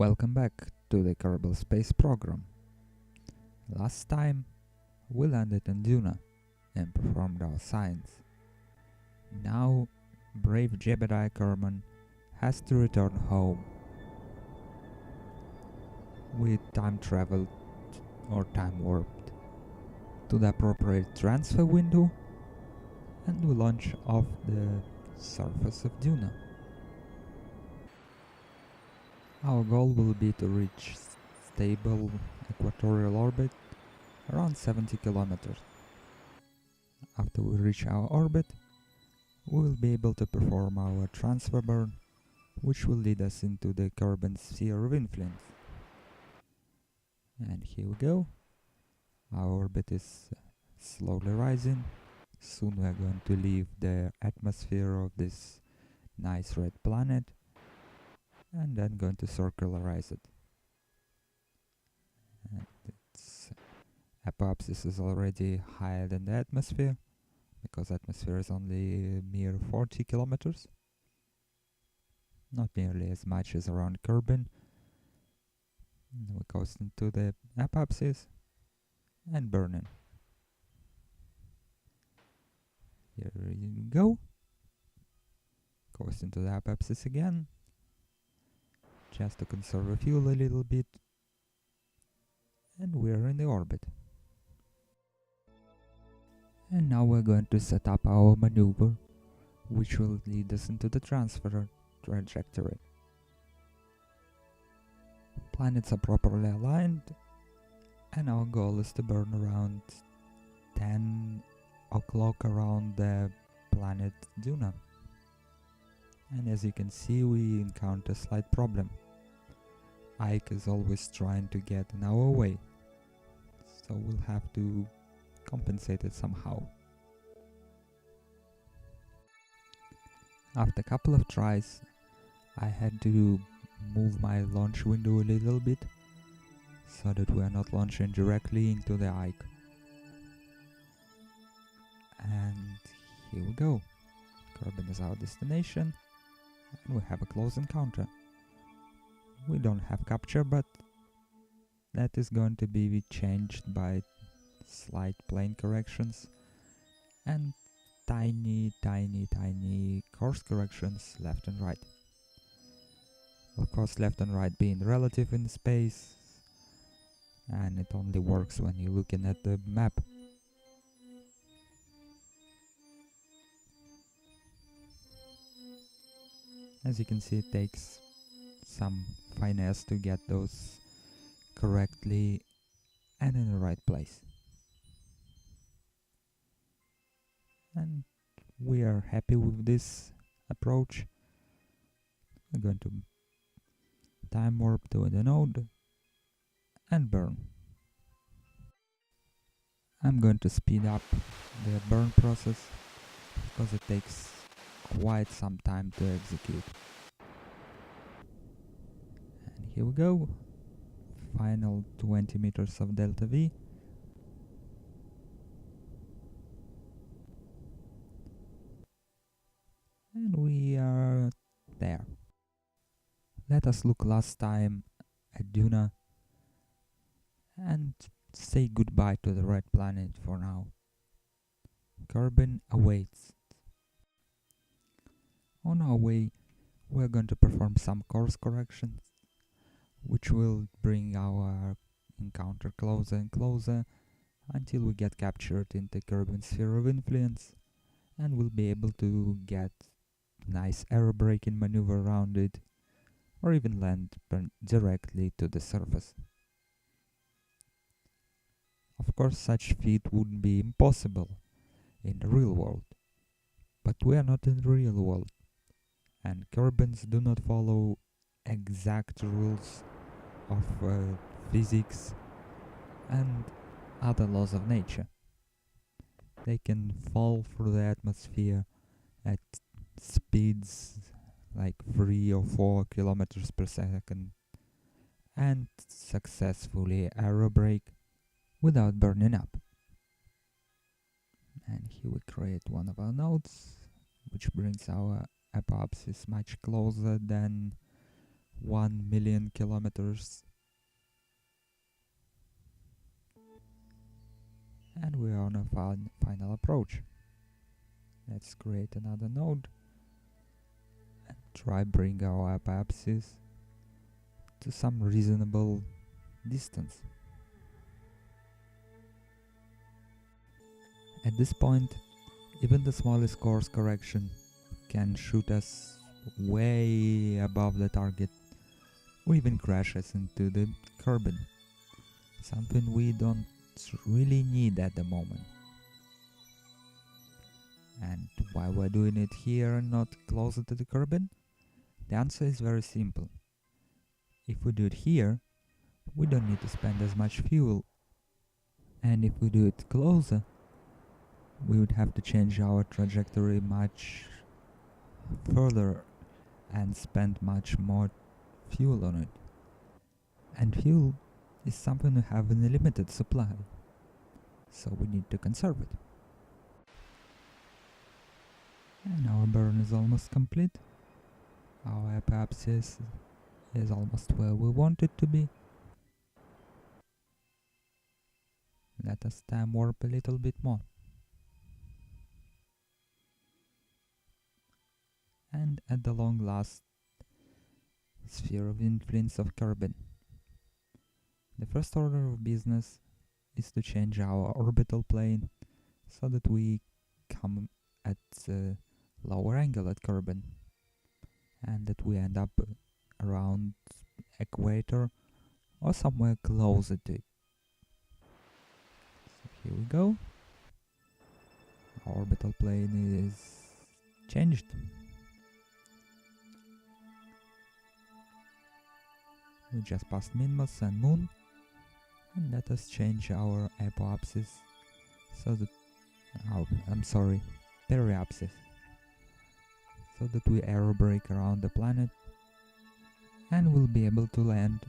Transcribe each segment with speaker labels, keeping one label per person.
Speaker 1: Welcome back to the Kerbal Space Program. Last time we landed in Duna and performed our science. Now brave Jebediah Kerman has to return home. We time traveled or time warped to the appropriate transfer window and we launch off the surface of Duna. Our goal will be to reach stable equatorial orbit around 70 kilometers. After we reach our orbit, we will be able to perform our transfer burn, which will lead us into the Kerbal sphere of influence. And here we go. Our orbit is slowly rising. Soon we are going to leave the atmosphere of this nice red planet and then going to circularize it. And its apoapsis is already higher than the atmosphere, because atmosphere is only a mere 40 kilometers. Not nearly as much as around Kerbin. We coast into the apoapsis and burning. Here you go. Coast into the apoapsis again, just to conserve fuel a little bit, and we're in the orbit. And now we're going to set up our maneuver, which will lead us into the transfer trajectory. Planets are properly aligned, and our goal is to burn around 10 o'clock around the planet Duna. And as you can see, we encounter a slight problem. Ike is always trying to get in our way, so we'll have to compensate it somehow. After a couple of tries, I had to move my launch window a little bit so that we are not launching directly into the Ike. And here we go. Kerbin is our destination, and we have a close encounter. We don't have capture, but that is going to be changed by slight plane corrections and tiny course corrections left and right. Of course, left and right being relative in space, and it only works when you're looking at the map. As you can see, it takes some finesse to get those correctly and in the right place. And we are happy with this approach. We're going to time warp to the node and burn. I'm going to speed up the burn process because it takes quite some time to execute. And here we go. Final 20 meters of delta V. And we are there. Let us look last time at Duna and say goodbye to the red planet for now. Kerbin awaits. On our way, we're going to perform some course corrections, which will bring our encounter closer and closer until we get captured in the Kerbal sphere of influence, and we'll be able to get nice aerobraking maneuver around it, or even land directly to the surface. Of course, such feat wouldn't be impossible in the real world, but we are not in the real world, and Kerbins do not follow exact rules of physics and other laws of nature. They can fall through the atmosphere at speeds like 3 or 4 kilometers per second and successfully aerobrake without burning up. And here we create one of our nodes, which brings our apoapsis much closer than 1 million kilometers. And we are on a final approach. Let's create another node and try bring our apoapsis to some reasonable distance. At this point, even the smallest course correction can shoot us way above the target or even crash us into the Kerbin, something we don't really need at the moment. And why we're doing it here and not closer to the Kerbin? The answer is very simple. If we do it here, we don't need to spend as much fuel. And if we do it closer, we would have to change our trajectory much further and spend much more fuel on it. And fuel is something we have in a limited supply, so we need to conserve it. And our burn is almost complete. Our apoapsis is almost where we want it to be. Let us time warp a little bit more. And at the long last, sphere of influence of Kerbin. The first order of business is to change our orbital plane so that we come at a lower angle at Kerbin and that we end up around equator or somewhere closer to it. So here we go. Our orbital plane is changed. We just passed Minmus and Moon, and let us change our apoapsis so that periapsis, so that we aerobrake around the planet and will be able to land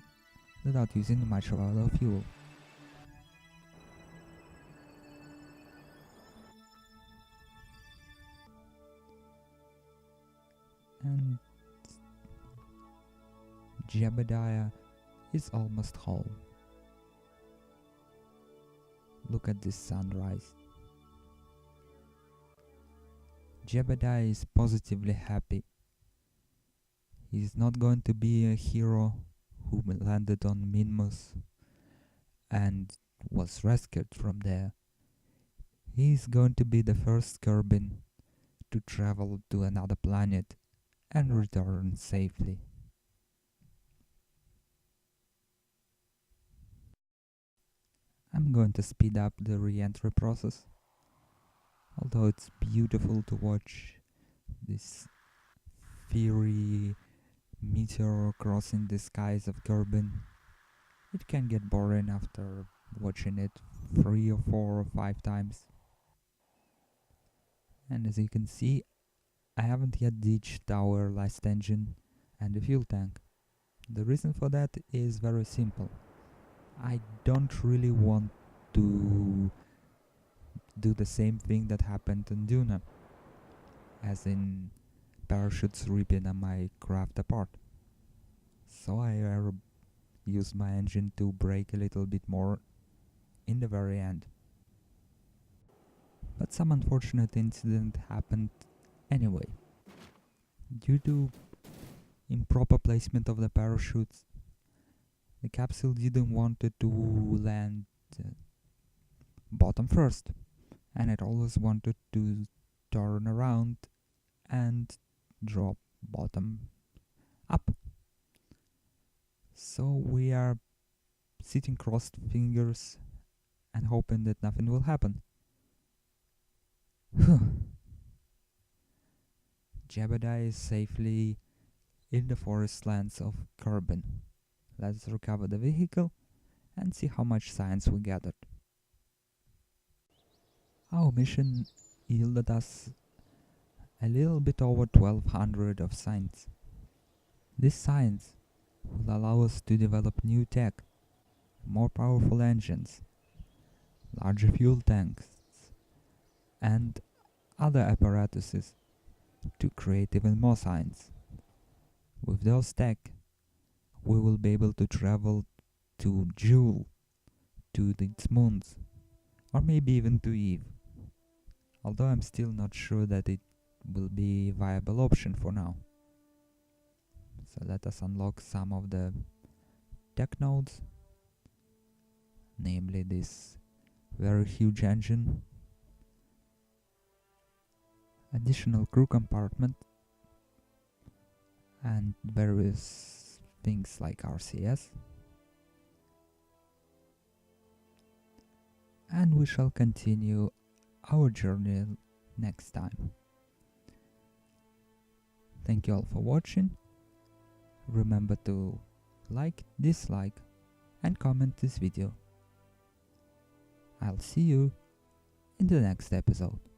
Speaker 1: without using much of our fuel. And Jebediah is almost home. Look at this sunrise. Jebediah is positively happy. He's not going to be a hero who landed on Minmus and was rescued from there. He's going to be the first Kerbin to travel to another planet and return safely. I'm going to speed up the re-entry process. Although it's beautiful to watch this fiery meteor crossing the skies of Kerbin, it can get boring after watching it 3 or 4 or 5 times. And as you can see, I haven't yet ditched our last engine and the fuel tank. The reason for that is very simple. I don't really want to do the same thing that happened in Duna, as in parachutes ripping my craft apart. So I used my engine to brake a little bit more in the very end. But some unfortunate incident happened anyway. Due to improper placement of the parachutes, the capsule didn't want it to land bottom first, and it always wanted to turn around and drop bottom up. So we are sitting crossed fingers and hoping that nothing will happen. Jebediah is safely in the forest lands of Kerbin. Let's recover the vehicle and see how much science we gathered. Our mission yielded us a little bit over 1200 of science. This science will allow us to develop new tech, more powerful engines, larger fuel tanks, and other apparatuses to create even more science. With those tech, we will be able to travel to Jewel, to its moons, or maybe even to Eve. Although I'm still not sure that it will be a viable option for now. So let us unlock some of the tech nodes, namely this very huge engine, additional crew compartment, and various things like RCS. And we shall continue our journey next time. Thank you all for watching. Remember to like, dislike, and comment this video. I'll see you in the next episode.